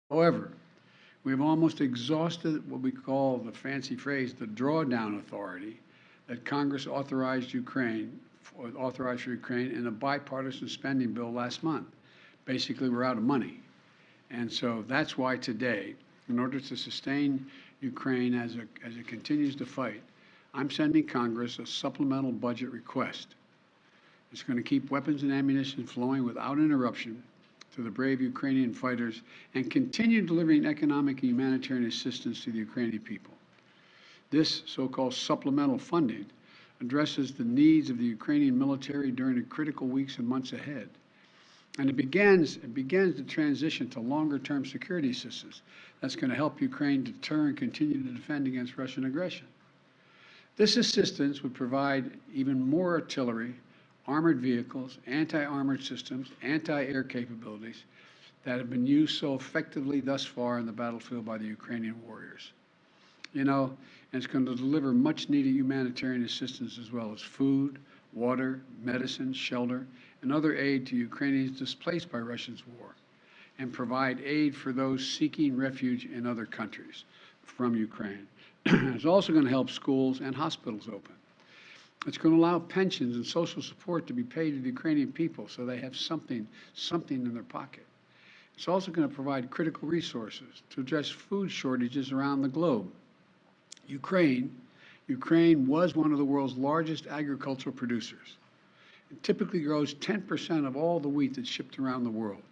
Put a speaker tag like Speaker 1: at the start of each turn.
Speaker 1: However, we have almost exhausted what we call the fancy phrase, the drawdown authority that Congress authorized for Ukraine in a bipartisan spending bill last month. Basically, we're out of money. And so that's why today, in order to sustain Ukraine as it continues to fight, I'm sending Congress a supplemental budget request. It's going to keep weapons and ammunition flowing without interruption to the brave Ukrainian fighters and continue delivering economic and humanitarian assistance to the Ukrainian people. This so-called supplemental funding addresses the needs of the Ukrainian military during the critical weeks and months ahead. And it begins the transition to longer-term security assistance that's going to help Ukraine deter and continue to defend against Russian aggression. This assistance would provide even more artillery, armored vehicles, anti-armored systems, anti-air capabilities that have been used so effectively thus far in the battlefield by the Ukrainian warriors. And it's going to deliver much needed humanitarian assistance as well as food, water, medicine, shelter, and other aid to Ukrainians displaced by Russia's war, and provide aid for those seeking refuge in other countries from Ukraine. It's also going to help schools and hospitals open. It's going to allow pensions and social support to be paid to the Ukrainian people so they have something in their pocket. It's also going to provide critical resources to address food shortages around the globe. Ukraine was one of the world's largest agricultural producers. It typically grows 10% of all the wheat that's shipped around the world.